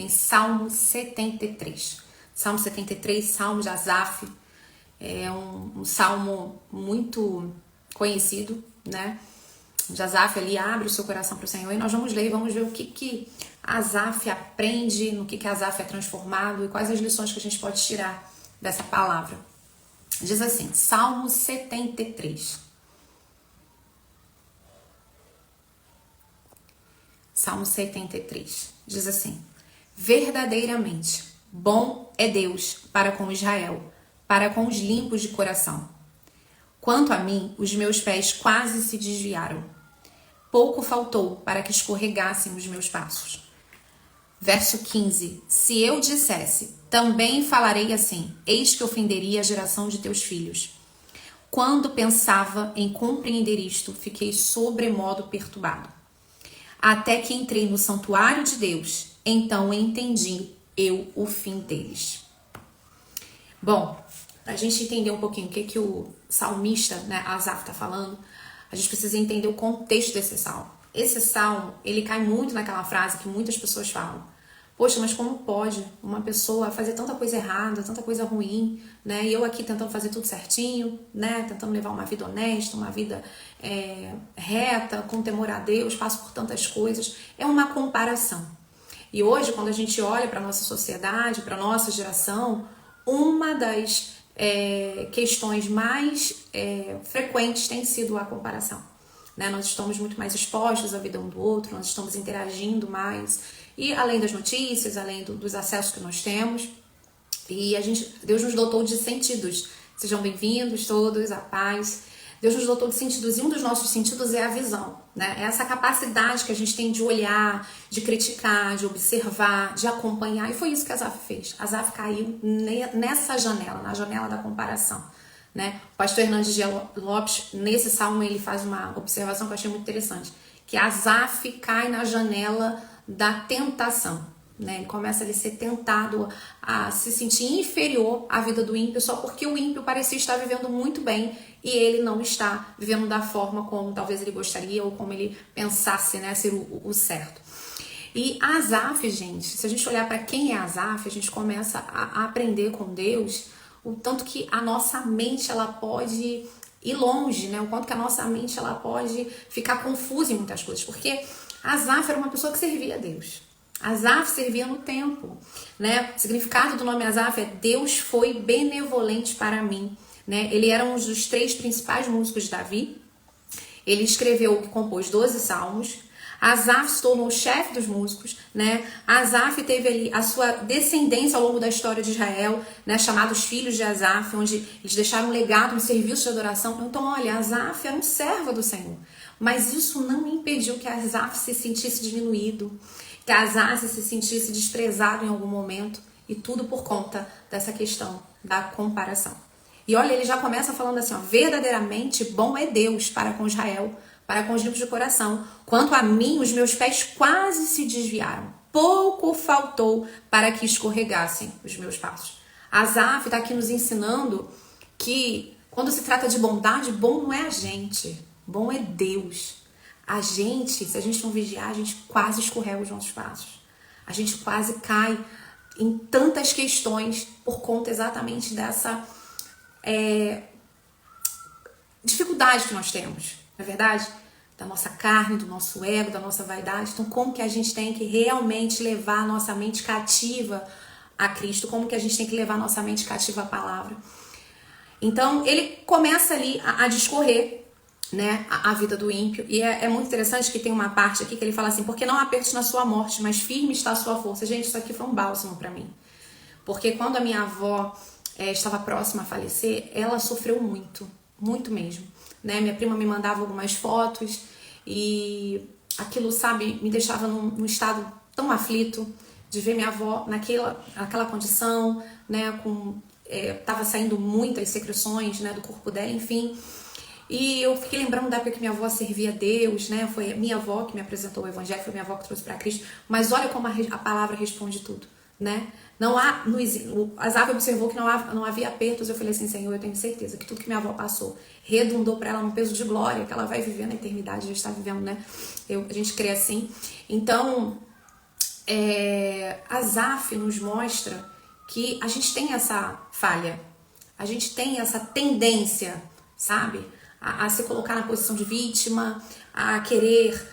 Bíblia em Salmo 73. Salmo 73, Salmo de Asaf, é um salmo muito conhecido, né? De Asaf ali abre o seu coração para o Senhor e nós vamos ler e vamos ver o que Asaf aprende, no que Asaf é transformado e quais as lições que a gente pode tirar dessa palavra. Diz assim, Salmo 73. Salmo 73. Diz assim, verdadeiramente bom é Deus para com Israel, para com os limpos de coração. Quanto a mim, os meus pés quase se desviaram. Pouco faltou para que escorregassem os meus passos. Verso 15. Se eu dissesse, também falarei assim, eis que ofenderia a geração de teus filhos. Quando pensava em compreender isto, fiquei sobremodo perturbado. Até que entrei no santuário de Deus, então entendi eu o fim deles. Bom, para a gente entender um pouquinho o que o salmista, né, Asaf, está falando, a gente precisa entender o contexto desse salmo. Esse salmo, ele cai muito naquela frase que muitas pessoas falam. Poxa, mas como pode uma pessoa fazer tanta coisa errada, tanta coisa ruim, né? E eu aqui tentando fazer tudo certinho, né? Tentando levar uma vida honesta, uma vida reta, com temor a Deus, passo por tantas coisas. É uma comparação. E hoje, quando a gente olha para a nossa sociedade, para a nossa geração, uma das questões mais frequentes tem sido a comparação. Né? Nós estamos muito mais expostos à vida um do outro, nós estamos interagindo mais. E além das notícias, além dos acessos que nós temos, e Deus nos dotou de sentidos. Sejam bem-vindos todos, a paz. Deus nos dotou de sentidos e um dos nossos sentidos é a visão, né? É essa capacidade que a gente tem de olhar, de criticar, de observar, de acompanhar. E foi isso que Asaf fez. Asaf caiu nessa janela, na janela da comparação, né? O pastor Hernandes Dias Lopes, nesse salmo, ele faz uma observação que eu achei muito interessante, que Asaf cai na janela da tentação, né? Ele começa a ser tentado a se sentir inferior à vida do ímpio só porque o ímpio parecia estar vivendo muito bem e ele não está vivendo da forma como talvez ele gostaria ou como ele pensasse, né, ser o certo. E Asaf, gente, se a gente olhar para quem é Asaf, a gente começa a aprender com Deus o tanto que a nossa mente ela pode ir longe, né? O quanto que a nossa mente ela pode ficar confusa em muitas coisas, porque Asaf era uma pessoa que servia a Deus. Asaf servia no templo, né? O significado do nome Asaf é Deus foi benevolente para mim, né? Ele era um dos 3 principais músicos de Davi. Ele escreveu e compôs 12 salmos. Asaf se tornou o chefe dos músicos, né? Asaf teve ali a sua descendência ao longo da história de Israel, né? Chamados filhos de Asaf, onde eles deixaram um legado no serviço de adoração. Então, olha, Asaf era um servo do Senhor. Mas isso não impediu que Asaf se sentisse diminuído, que Asaf se sentisse desprezado em algum momento, e tudo por conta dessa questão da comparação. E olha, ele já começa falando assim, ó, verdadeiramente bom é Deus para com Israel, para com os limpos de coração. Quanto a mim, os meus pés quase se desviaram. Pouco faltou para que escorregassem os meus passos. Asaf está aqui nos ensinando que quando se trata de bondade, bom não é a gente, bom é Deus. A gente, se a gente não vigiar, a gente quase escorrega os nossos passos. A gente quase cai em tantas questões por conta exatamente dessa dificuldade que nós temos, não é verdade? Da nossa carne, do nosso ego, da nossa vaidade. Então, como que a gente tem que realmente levar a nossa mente cativa a Cristo? Como que a gente tem que levar a nossa mente cativa à palavra? Então, ele começa ali a discorrer, né, a vida do ímpio. E é muito interessante que tem uma parte aqui que ele fala assim, porque não apertes na sua morte, mas firme está a sua força. Gente, isso aqui foi um bálsamo para mim. Porque quando a minha avó estava próxima a falecer, ela sofreu muito, muito mesmo. Né? Minha prima me mandava algumas fotos e aquilo, sabe, me deixava num estado tão aflito de ver minha avó naquela condição, né, tava saindo muitas secreções, né, do corpo dela, enfim. E eu fiquei lembrando da época que minha avó servia a Deus, né? Foi minha avó que me apresentou o evangelho, foi minha avó que trouxe para Cristo. Mas olha como a palavra responde tudo, né? Não há, Asaf observou que não havia apertos. Eu falei assim, Senhor, eu tenho certeza que tudo que minha avó passou redundou para ela um peso de glória, que ela vai viver na eternidade, já está vivendo, né? A gente crê assim. Então, Asaf nos mostra que a gente tem essa falha, a gente tem essa tendência, sabe? A se colocar na posição de vítima, a querer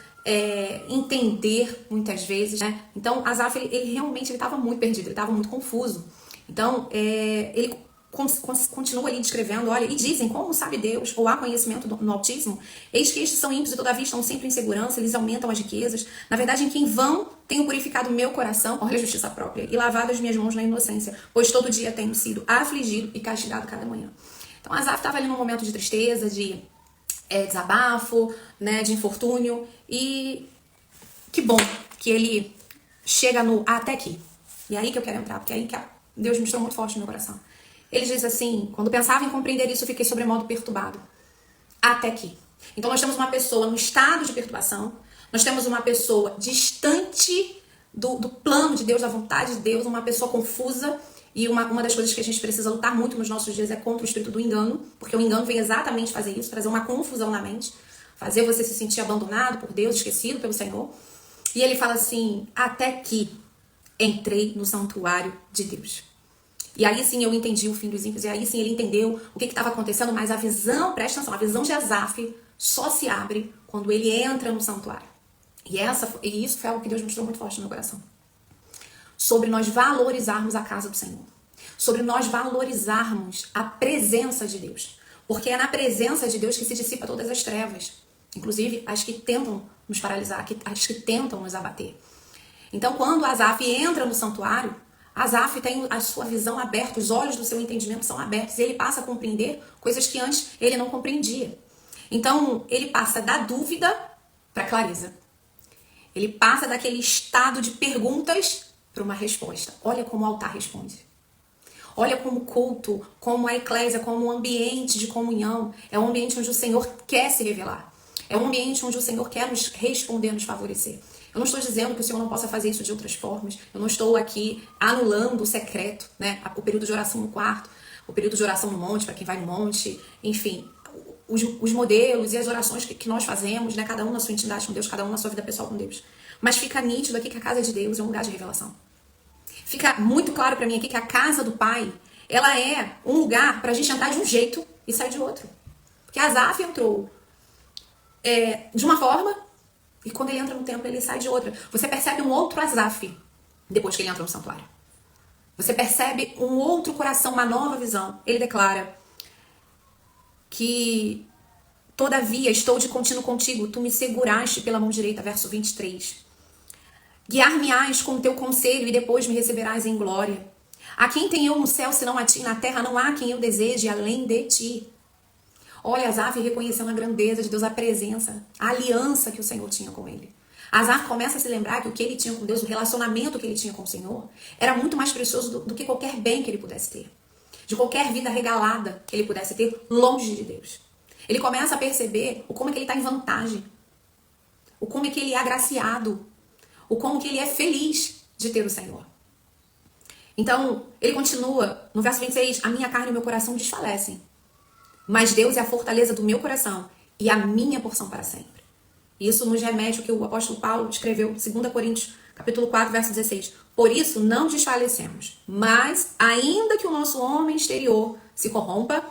entender muitas vezes, né? Então, Asaf, ele realmente estava muito perdido, ele estava muito confuso. Então, ele continua ali descrevendo, olha, e dizem, como sabe Deus, ou há conhecimento no Altíssimo, eis que estes são ímpios e todavia estão sempre em segurança, eles aumentam as riquezas, na verdade em que em vão tenho purificado o meu coração, olha a justiça própria, e lavado as minhas mãos na inocência, pois todo dia tenho sido afligido e castigado cada manhã. Então Asaf estava ali num momento de tristeza, de desabafo, né, de infortúnio, e que bom que ele chega no até aqui. E é aí que eu quero entrar, porque é aí que Deus me mostrou muito forte no meu coração. Ele diz assim, quando pensava em compreender isso, fiquei sobremodo perturbado. Até aqui. Então nós temos uma pessoa no estado de perturbação, nós temos uma pessoa distante do plano de Deus, da vontade de Deus, uma pessoa confusa, e uma das coisas que a gente precisa lutar muito nos nossos dias é contra o espírito do engano, porque o engano vem exatamente fazer isso, trazer uma confusão na mente, fazer você se sentir abandonado por Deus, esquecido pelo Senhor. E ele fala assim, até que entrei no santuário de Deus. E aí sim eu entendi o fim dos ímpios, e aí sim ele entendeu o que estava acontecendo, mas a visão, presta atenção, a visão de Asaf só se abre quando ele entra no santuário. E isso foi algo que Deus mostrou muito forte no meu coração. Sobre nós valorizarmos a casa do Senhor. Sobre nós valorizarmos a presença de Deus. Porque é na presença de Deus que se dissipa todas as trevas. Inclusive as que tentam nos paralisar, as que tentam nos abater. Então quando Asaf entra no santuário, Asaf tem a sua visão aberta, os olhos do seu entendimento são abertos, e ele passa a compreender coisas que antes ele não compreendia. Então, ele passa da dúvida para a clareza. Ele passa daquele estado de perguntas para uma resposta. Olha como o altar responde. Olha como o culto, como a eclésia, como o ambiente de comunhão, é um ambiente onde o Senhor quer se revelar. É um ambiente onde o Senhor quer nos responder, nos favorecer. Eu não estou dizendo que o Senhor não possa fazer isso de outras formas. Eu não estou aqui anulando o secreto, né? O período de oração no quarto, o período de oração no monte, para quem vai no monte. Enfim, os modelos e as orações que nós fazemos, né? Cada um na sua intimidade com Deus, cada um na sua vida pessoal com Deus. Mas fica nítido aqui que a casa de Deus é um lugar de revelação. Fica muito claro para mim aqui que a casa do Pai, ela é um lugar para a gente entrar de um jeito e sair de outro. Porque Asaf entrou de uma forma, e quando ele entra no templo, ele sai de outra. Você percebe um outro Asaf depois que ele entra no santuário. Você percebe um outro coração, uma nova visão. Ele declara que, todavia, estou de contínuo contigo, tu me seguraste pela mão direita, verso 23. Guiar-me-ás com o teu conselho e depois me receberás em glória. A quem tenho eu no céu, senão a ti, na terra não há quem eu deseje além de ti. Olha, Asaf reconhecendo a grandeza de Deus, a presença, a aliança que o Senhor tinha com ele. Asaf começa a se lembrar que o que ele tinha com Deus, o relacionamento que ele tinha com o Senhor, era muito mais precioso do que qualquer bem que ele pudesse ter. De qualquer vida regalada que ele pudesse ter longe de Deus. Ele começa a perceber o como é que ele está em vantagem. O como é que ele é agraciado. O como que ele é feliz de ter o Senhor. Então, ele continua no verso 26, a minha carne e o meu coração desfalecem. Mas Deus é a fortaleza do meu coração e a minha porção para sempre. Isso nos remete ao que o apóstolo Paulo escreveu, 2 Coríntios, capítulo 4, verso 16. Por isso não desfalecemos, mas ainda que o nosso homem exterior se corrompa,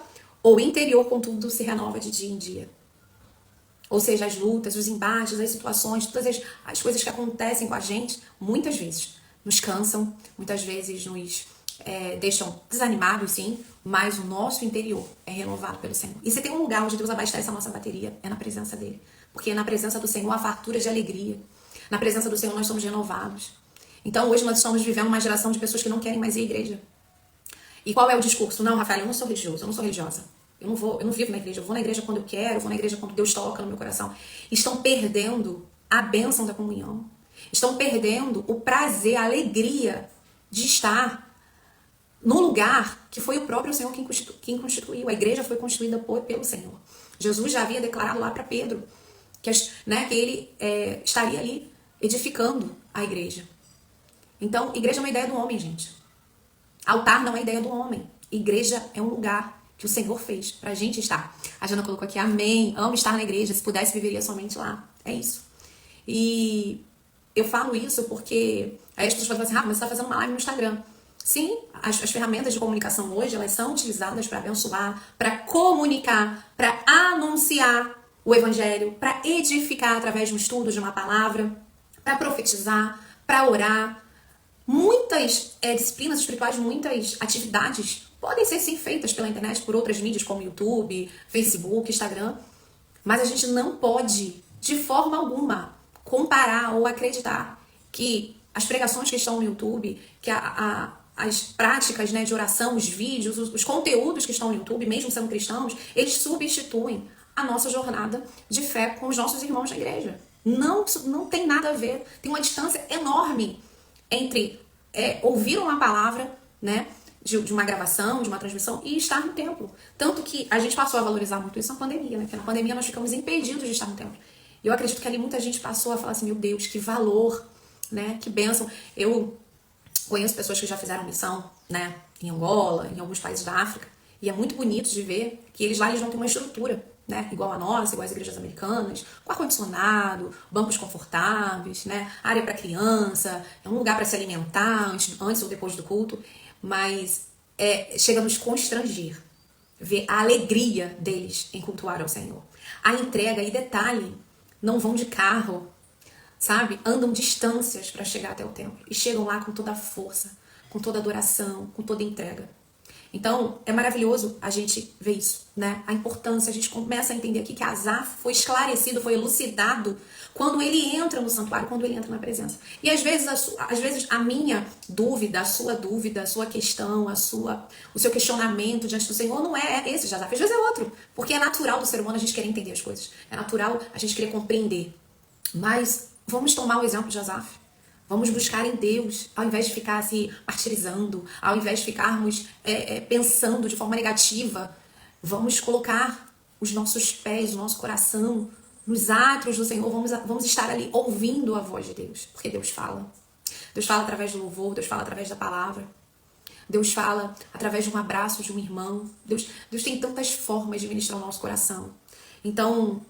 o interior, contudo, se renova de dia em dia. Ou seja, as lutas, os embates, as situações, todas as coisas que acontecem com a gente, muitas vezes nos cansam, muitas vezes nos deixam desanimados, sim, mas o nosso interior é renovado pelo Senhor. E se tem um lugar onde Deus abastece a nossa bateria, é na presença dele. Porque na presença do Senhor há fartura de alegria. Na presença do Senhor nós somos renovados. Então hoje nós estamos vivendo uma geração de pessoas que não querem mais ir à igreja. E qual é o discurso? Não, Rafael, eu não sou religioso, eu não sou religiosa. Eu não vivo na igreja, eu vou na igreja quando eu quero, eu vou na igreja quando Deus toca no meu coração. Estão perdendo a bênção da comunhão. Estão perdendo o prazer, a alegria de estar no lugar que foi o próprio Senhor quem constituiu. A igreja foi constituída pelo Senhor. Jesus já havia declarado lá para Pedro que ele estaria ali edificando a igreja. Então, igreja é uma ideia do homem, gente. Altar não é ideia do homem. Igreja é um lugar que o Senhor fez pra gente estar. A Jana colocou aqui, amém, amo estar na igreja, se pudesse viveria somente lá. É isso. E eu falo isso porque aí as pessoas falam assim, mas você está fazendo uma live no Instagram. Sim, as ferramentas de comunicação hoje, elas são utilizadas para abençoar, para comunicar, para anunciar o evangelho, para edificar através de um estudo, de uma palavra, para profetizar, para orar. Muitas disciplinas espirituais, muitas atividades podem ser sim feitas pela internet, por outras mídias como YouTube, Facebook, Instagram, mas a gente não pode, de forma alguma, comparar ou acreditar que as pregações que estão no YouTube, que as práticas, né, de oração, os vídeos, os conteúdos que estão no YouTube, mesmo sendo cristãos, eles substituem a nossa jornada de fé com os nossos irmãos da igreja. Não tem nada a ver. Tem uma distância enorme entre ouvir uma palavra, né, de uma gravação, de uma transmissão e estar no templo. Tanto que a gente passou a valorizar muito isso na pandemia, né? Porque na pandemia nós ficamos impedidos de estar no templo. E eu acredito que ali muita gente passou a falar assim, meu Deus, que valor, né? Que bênção. Eu conheço pessoas que já fizeram missão, né, em Angola, em alguns países da África, e é muito bonito de ver que eles lá não têm uma estrutura, né, igual a nossa, igual as igrejas americanas, com ar-condicionado, bancos confortáveis, né, área para criança, é um lugar para se alimentar antes ou depois do culto, mas chega a nos constranger ver a alegria deles em cultuar ao Senhor. A entrega, e detalhe, não vão de carro, sabe? Andam distâncias para chegar até o templo e chegam lá com toda a força, com toda a adoração, com toda a entrega. Então, é maravilhoso a gente ver isso, né? A importância, a gente começa a entender aqui que Asaf foi esclarecido, foi elucidado quando ele entra no santuário, quando ele entra na presença. E às vezes a minha dúvida, a sua questão, o seu questionamento diante do Senhor não é esse de Asaf, às vezes é outro. Porque é natural do ser humano a gente querer entender as coisas. É natural a gente querer compreender. Mas vamos tomar o exemplo de Asaf. Vamos buscar em Deus, ao invés de ficar se martirizando, ao invés de ficarmos pensando de forma negativa. Vamos colocar os nossos pés, o nosso coração nos átrios do Senhor. Vamos estar ali ouvindo a voz de Deus, porque Deus fala. Deus fala através do louvor, Deus fala através da palavra. Deus fala através de um abraço de um irmão. Deus tem tantas formas de ministrar o nosso coração. Então,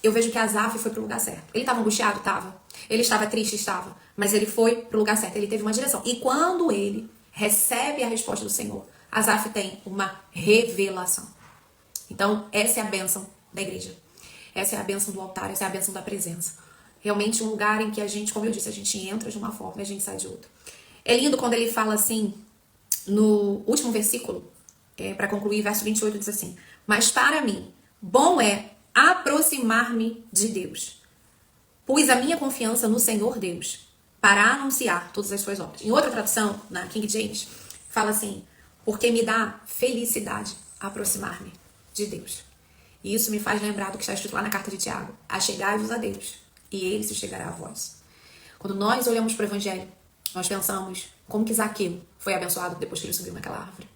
eu vejo que Asaf foi para o lugar certo. Ele estava angustiado? Estava. Ele estava triste? Estava. Mas ele foi para o lugar certo. Ele teve uma direção. E quando ele recebe a resposta do Senhor, Asaf tem uma revelação. Então, essa é a bênção da igreja. Essa é a bênção do altar. Essa é a bênção da presença. Realmente um lugar em que a gente, como eu disse, a gente entra de uma forma e a gente sai de outra. É lindo quando ele fala assim, no último versículo, para concluir, verso 28 diz assim: mas para mim, bom é aproximar-me de Deus. Pus a minha confiança no Senhor Deus para anunciar todas as suas obras. Em outra tradução, na King James, fala assim: porque me dá felicidade aproximar-me de Deus. E isso me faz lembrar do que está escrito lá na carta de Tiago: achegai-vos a Deus, e ele se chegará a vós. Quando nós olhamos para o Evangelho, nós pensamos como que Zaqueu foi abençoado depois que ele subiu naquela árvore.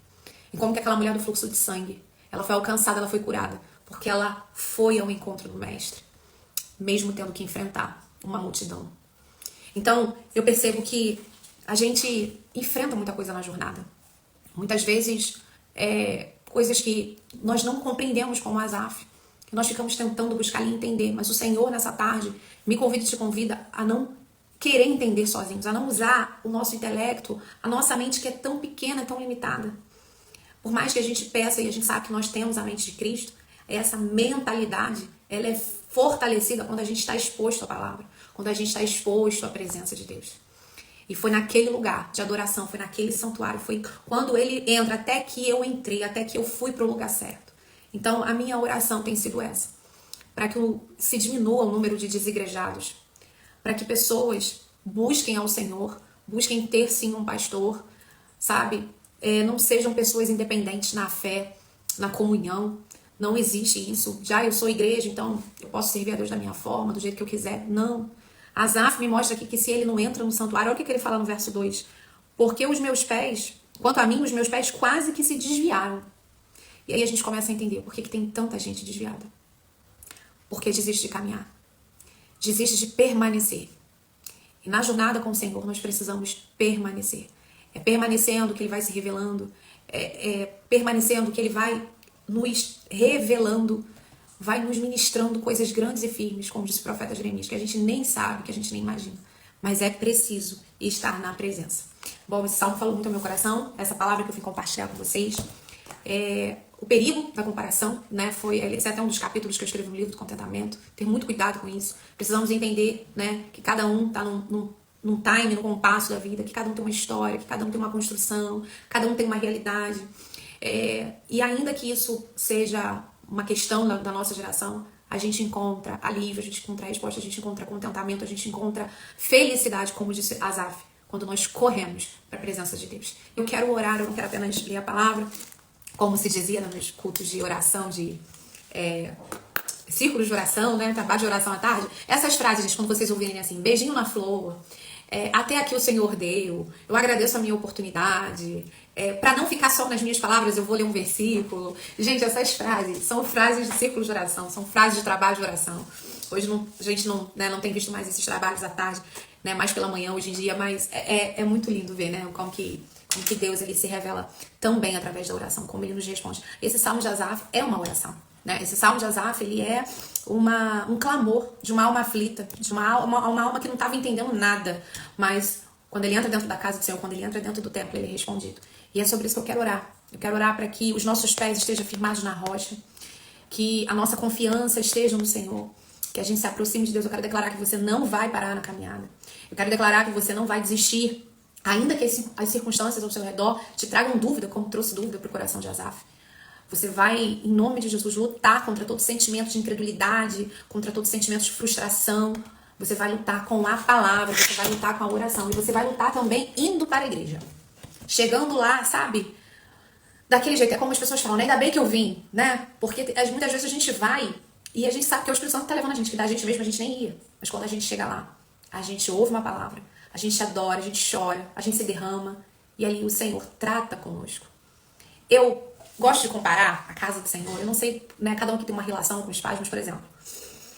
E como que aquela mulher do fluxo de sangue, ela foi alcançada, ela foi curada, porque ela foi ao encontro do Mestre, mesmo tendo que enfrentar uma multidão. Então, eu percebo que a gente enfrenta muita coisa na jornada. Muitas vezes, coisas que nós não compreendemos como Asaf, que nós ficamos tentando buscar e entender. Mas o Senhor, nessa tarde, me convida e te convida a não querer entender sozinhos, a não usar o nosso intelecto, a nossa mente que é tão pequena, tão limitada. Por mais que a gente peça e a gente sabe que nós temos a mente de Cristo, essa mentalidade, ela é fortalecida quando a gente está exposto à palavra, quando a gente está exposto à presença de Deus. E foi naquele lugar de adoração, foi naquele santuário, foi quando ele entra, até que eu entrei, até que eu fui para o lugar certo. Então, a minha oração tem sido essa, para que se diminua o número de desigrejados, para que pessoas busquem ao Senhor, busquem ter sim um pastor, sabe? Não sejam pessoas independentes na fé, na comunhão. Não existe isso. Já eu sou igreja, então eu posso servir a Deus da minha forma, do jeito que eu quiser. Não. Asaf me mostra aqui que se ele não entra no santuário, olha o que ele fala no verso 2. Porque os meus pés, quanto a mim, os meus pés quase que se desviaram. E aí a gente começa a entender por que tem tanta gente desviada. Porque desiste de caminhar. Desiste de permanecer. E na jornada com o Senhor nós precisamos permanecer. É permanecendo que Ele vai se revelando. Permanecendo que Ele vai nos revelando, vai nos ministrando coisas grandes e firmes, como disse o profeta Jeremias, que a gente nem sabe, que a gente nem imagina. mas é preciso estar na presença. Bom, esse salmo falou muito ao meu coração, essa palavra que eu vim compartilhar com vocês. O perigo da comparação, né, esse é até um dos capítulos que eu escrevi no livro do contentamento. Ter muito cuidado com isso. Precisamos entender, né, que cada um está num time, num compasso da vida, que cada um tem uma história, que cada um tem uma construção, cada um tem uma realidade. E ainda que isso seja uma questão da nossa geração, a gente encontra alívio, a gente encontra resposta, a gente encontra contentamento, a gente encontra felicidade, como disse Asaf, quando nós corremos para a presença de Deus. Eu quero orar, eu não quero apenas ler a palavra, como se dizia nos cultos de oração, círculos de oração, né? Trabalho de oração à tarde. Essas frases, gente, quando vocês ouvirem assim, beijinho na flor, até aqui o Senhor deu, eu agradeço a minha oportunidade, para não ficar só nas minhas palavras, eu vou ler um versículo. Gente, essas frases são frases de círculo de oração, são frases de trabalho de oração. Hoje a gente não tem visto mais esses trabalhos à tarde, né, mais pela manhã hoje em dia, mas é muito lindo ver, né, como que Deus ele se revela tão bem através da oração, como ele nos responde. Esse Salmo de Asaf é uma oração, né? Esse Salmo de Asaf, ele é um clamor de uma alma aflita, de uma alma que não estava entendendo nada, mas quando ele entra dentro da casa do Senhor, quando ele entra dentro do templo, ele é respondido. E é sobre isso que eu quero orar. Eu quero orar para que os nossos pés estejam firmados na rocha, que a nossa confiança esteja no Senhor, que a gente se aproxime de Deus. Eu quero declarar que você não vai parar na caminhada. Eu quero declarar que você não vai desistir, ainda que as circunstâncias ao seu redor te tragam dúvida, como trouxe dúvida para o coração de Asaf. Você vai, em nome de Jesus, lutar contra todo sentimento de incredulidade, contra todo sentimento de frustração. Você vai lutar com a palavra, você vai lutar com a oração. E você vai lutar também indo para a igreja. Chegando lá, sabe? Daquele jeito. É como as pessoas falam, né? Ainda bem que eu vim, né? Porque muitas vezes a gente vai e a gente sabe que o Espírito Santo está levando a gente, que da gente mesmo a gente nem ia. Mas quando a gente chega lá, a gente ouve uma palavra, a gente adora, a gente chora, a gente se derrama. E aí o Senhor trata conosco. Eu gosto de comparar a casa do Senhor. Eu não sei, né? Cada um aqui tem uma relação com os pais, mas, por exemplo,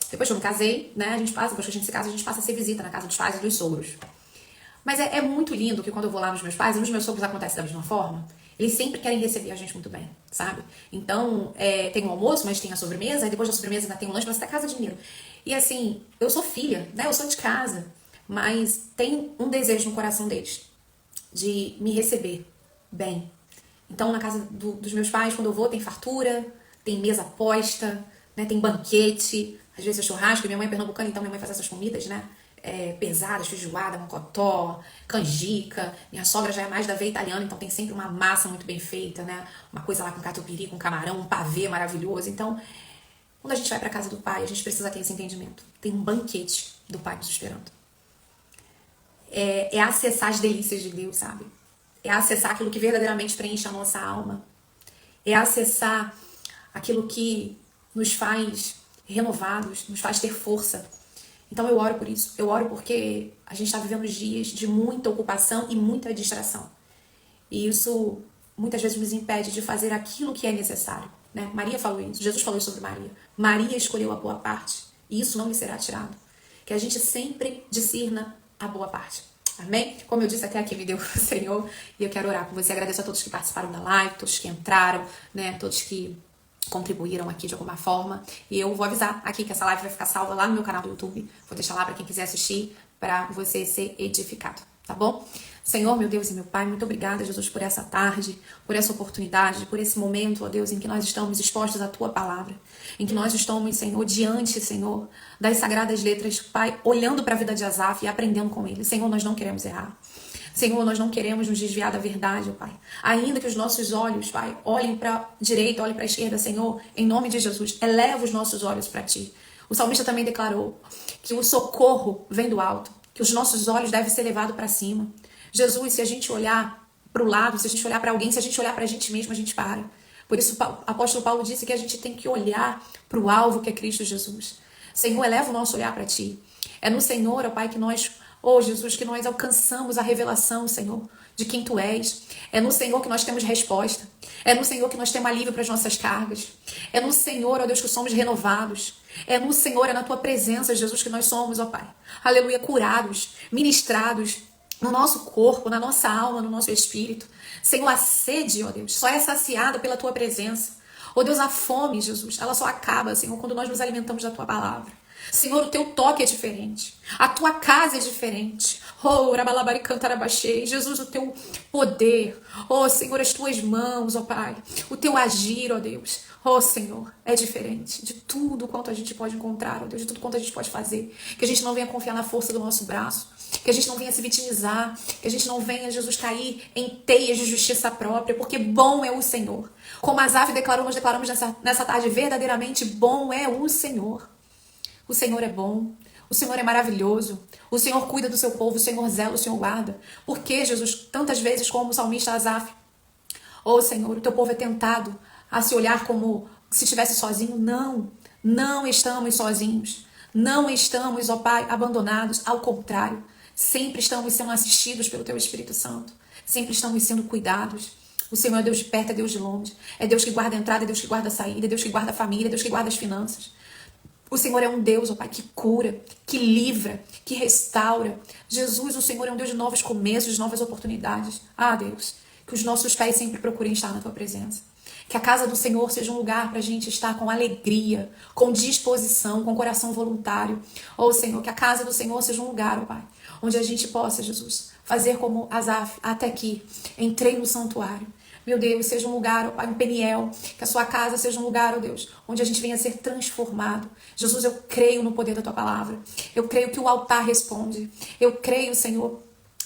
depois que eu me casei, né? Depois que a gente se casa, a gente passa a ser visita na casa dos pais e dos sogros. Mas é muito lindo que quando eu vou lá nos meus pais, e nos meus sogros acontece da mesma forma, eles sempre querem receber a gente muito bem, sabe? Então, tem o almoço, mas tem a sobremesa, e depois da sobremesa ainda tem um lanche, mas até casa de dinheiro. E assim, eu sou filha, né? Eu sou de casa, mas tem um desejo no coração deles de me receber bem. Então, na casa dos meus pais, quando eu vou, tem fartura, tem mesa posta, né? Tem banquete, às vezes é churrasco. Minha mãe é pernambucana, então minha mãe faz essas comidas, né? Pesadas, feijoada, mocotó, canjica. Minha sogra já é mais da veia italiana, então tem sempre uma massa muito bem feita, né? Uma coisa lá com catupiry, com camarão, um pavê maravilhoso. Então, quando a gente vai para casa do pai, a gente precisa ter esse entendimento. Tem um banquete do pai nos esperando. É acessar as delícias de Deus, sabe? É acessar aquilo que verdadeiramente preenche a nossa alma. É acessar aquilo que nos faz renovados, nos faz ter força. Então eu oro por isso. Eu oro porque a gente está vivendo dias de muita ocupação e muita distração. E isso muitas vezes nos impede de fazer aquilo que é necessário, né? Maria falou isso. Jesus falou isso sobre Maria. Maria escolheu a boa parte e isso não lhe será tirado. Que a gente sempre discirna a boa parte. Amém? Como eu disse, até aqui me deu o Senhor. E eu quero orar por você. Agradeço a todos que participaram da live, todos que entraram, né? Todos que contribuíram aqui de alguma forma. E eu vou avisar aqui que essa live vai ficar salva lá no meu canal do YouTube. Vou deixar lá para quem quiser assistir, para você ser edificado, tá bom? Senhor, meu Deus e meu Pai, muito obrigada, Jesus, por essa tarde, por essa oportunidade, por esse momento, ó Deus, em que nós estamos expostos à Tua Palavra, em que nós estamos, Senhor, diante, Senhor, das sagradas letras, Pai, olhando para a vida de Asaf e aprendendo com ele. Senhor, nós não queremos errar. Senhor, nós não queremos nos desviar da verdade, ó Pai. Ainda que os nossos olhos, Pai, olhem para a direita, olhem para a esquerda, Senhor, em nome de Jesus, eleva os nossos olhos para Ti. O salmista também declarou que o socorro vem do alto, que os nossos olhos devem ser levados para cima. Jesus, se a gente olhar para o lado, se a gente olhar para alguém, se a gente olhar para a gente mesmo, a gente para. Por isso o apóstolo Paulo disse que a gente tem que olhar para o alvo que é Cristo Jesus. Senhor, eleva o nosso olhar para Ti. É no Senhor, ó Pai, que nós, ó Jesus, que nós alcançamos a revelação, Senhor, de quem Tu és. É no Senhor que nós temos resposta. É no Senhor que nós temos alívio para as nossas cargas. É no Senhor, ó Deus, que somos renovados. É no Senhor, é na Tua presença, Jesus, que nós somos, ó Pai. Aleluia, curados, ministrados no nosso corpo, na nossa alma, no nosso espírito. Senhor, a sede, ó Deus, só é saciada pela Tua presença. Ó Deus, a fome, Jesus, ela só acaba, Senhor, quando nós nos alimentamos da Tua palavra. Senhor, o teu toque é diferente. A tua casa é diferente. Oh, rabalabari cantarabaxei. Jesus, o teu poder. Oh, Senhor, as tuas mãos, oh Pai. O teu agir, oh Deus. Oh, Senhor, é diferente de tudo quanto a gente pode encontrar, oh Deus, de tudo quanto a gente pode fazer. Que a gente não venha confiar na força do nosso braço. Que a gente não venha se vitimizar. Que a gente não venha, Jesus, cair em teias de justiça própria. Porque bom é o Senhor. Como Asaf declarou, nós declaramos nessa tarde, verdadeiramente bom é o Senhor. O Senhor é bom, o Senhor é maravilhoso, o Senhor cuida do seu povo, o Senhor zela, o Senhor guarda. Por que, Jesus, tantas vezes como o salmista Asaf, oh Senhor, o teu povo é tentado a se olhar como se estivesse sozinho? Não, não estamos sozinhos, não estamos, ó Pai, abandonados, ao contrário, sempre estamos sendo assistidos pelo teu Espírito Santo, sempre estamos sendo cuidados. O Senhor é Deus de perto, é Deus de longe, é Deus que guarda a entrada, é Deus que guarda a saída, é Deus que guarda a família, é Deus que guarda as finanças. O Senhor é um Deus, ó Pai, que cura, que livra, que restaura. Jesus, o Senhor é um Deus de novos começos, de novas oportunidades. Ah, Deus, que os nossos pés sempre procurem estar na Tua presença. Que a casa do Senhor seja um lugar para a gente estar com alegria, com disposição, com coração voluntário. Oh, Senhor, que a casa do Senhor seja um lugar, ó Pai, onde a gente possa, Jesus, fazer como Asaf, até aqui, entrei no santuário. Meu Deus, seja um lugar, ó Pai, um Peniel, que a sua casa seja um lugar, ó Deus, onde a gente venha a ser transformado. Jesus, eu creio no poder da Tua palavra. Eu creio que o altar responde. Eu creio, Senhor,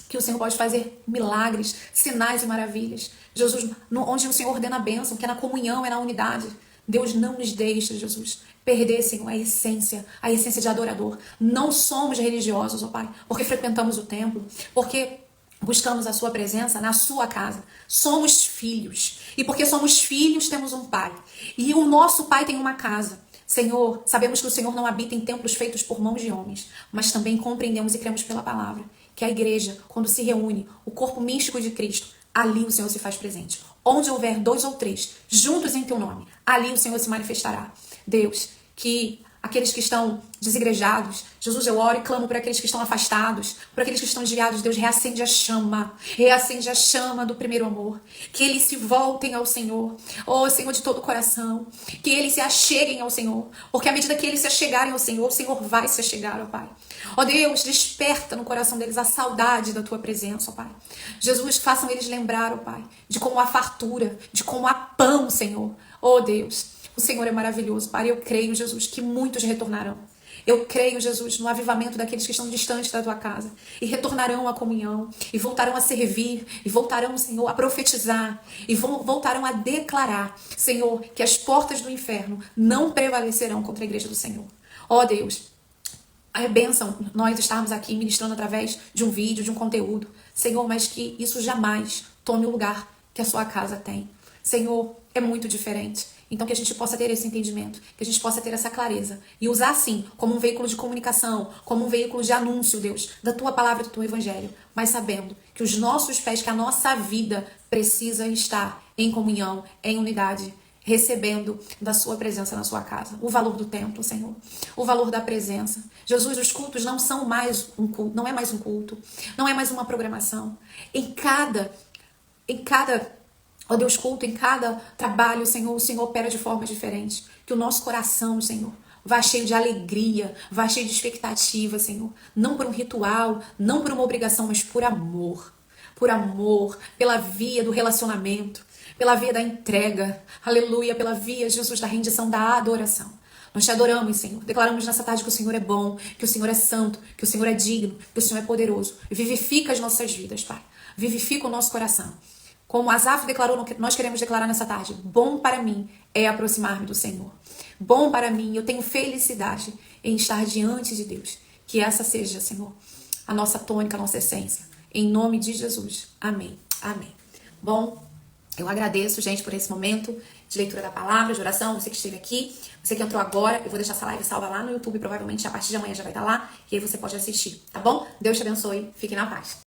que o Senhor pode fazer milagres, sinais e maravilhas. Jesus, onde o Senhor ordena a bênção, que é na comunhão, é na unidade. Deus, não nos deixa, Jesus, perder, Senhor, a essência de adorador. Não somos religiosos, ó Pai, porque frequentamos o templo, porque buscamos a sua presença na sua casa. Somos filhos. E porque somos filhos, temos um pai. E o nosso pai tem uma casa. Senhor, sabemos que o Senhor não habita em templos feitos por mãos de homens, mas também compreendemos e cremos pela palavra que a igreja, quando se reúne, o corpo místico de Cristo, ali o Senhor se faz presente. Onde houver 2 ou 3 juntos em teu nome, ali o Senhor se manifestará. Deus, que aqueles que estão desigrejados, Jesus, eu oro e clamo por aqueles que estão afastados, por aqueles que estão desviados. Deus, reacende a chama do primeiro amor, que eles se voltem ao Senhor, oh Senhor, de todo o coração, que eles se acheguem ao Senhor, porque à medida que eles se achegarem ao Senhor, o Senhor vai se achegar, ó Pai. Ó Deus, desperta no coração deles a saudade da Tua presença, ó Pai. Jesus, façam eles lembrar, ó Pai, de como há fartura, de como há pão, Senhor. Ó Deus, o Senhor é maravilhoso, Pai. Eu creio, Jesus, que muitos retornarão. Eu creio, Jesus, no avivamento daqueles que estão distantes da Tua casa e retornarão à comunhão e voltarão a servir e voltarão, Senhor, a profetizar e voltarão a declarar, Senhor, que as portas do inferno não prevalecerão contra a igreja do Senhor. Ó Deus, é bênção nós estarmos aqui ministrando através de um vídeo, de um conteúdo, Senhor, mas que isso jamais tome o lugar que a sua casa tem. Senhor, é muito diferente. Então que a gente possa ter esse entendimento, que a gente possa ter essa clareza e usar assim como um veículo de comunicação, como um veículo de anúncio, Deus, da Tua palavra e do Teu evangelho, mas sabendo que os nossos pés, que a nossa vida precisa estar em comunhão, em unidade, recebendo da Sua presença na sua casa. O valor do templo, Senhor, o valor da presença. Jesus, os cultos não são mais um culto, não é mais um culto, não é mais uma programação. Em cada ó Deus, culto, em cada trabalho, Senhor, o Senhor opera de forma diferente. Que o nosso coração, Senhor, vá cheio de alegria, vá cheio de expectativa, Senhor. Não por um ritual, não por uma obrigação, mas por amor. Por amor, pela via do relacionamento, pela via da entrega. Aleluia, pela via, Jesus, da rendição, da adoração. Nós Te adoramos, Senhor. Declaramos nessa tarde que o Senhor é bom, que o Senhor é santo, que o Senhor é digno, que o Senhor é poderoso. E vivifica as nossas vidas, Pai. Vivifica o nosso coração. Como Asaf declarou, nós queremos declarar nessa tarde. Bom para mim é aproximar-me do Senhor. Bom para mim, eu tenho felicidade em estar diante de Deus. Que essa seja, Senhor, a nossa tônica, a nossa essência. Em nome de Jesus. Amém. Amém. Bom, eu agradeço, gente, por esse momento de leitura da palavra, de oração. Você que esteve aqui, você que entrou agora, eu vou deixar essa live salva lá no YouTube. Provavelmente a partir de amanhã já vai estar lá. E aí você pode assistir, tá bom? Deus te abençoe. Fique na paz.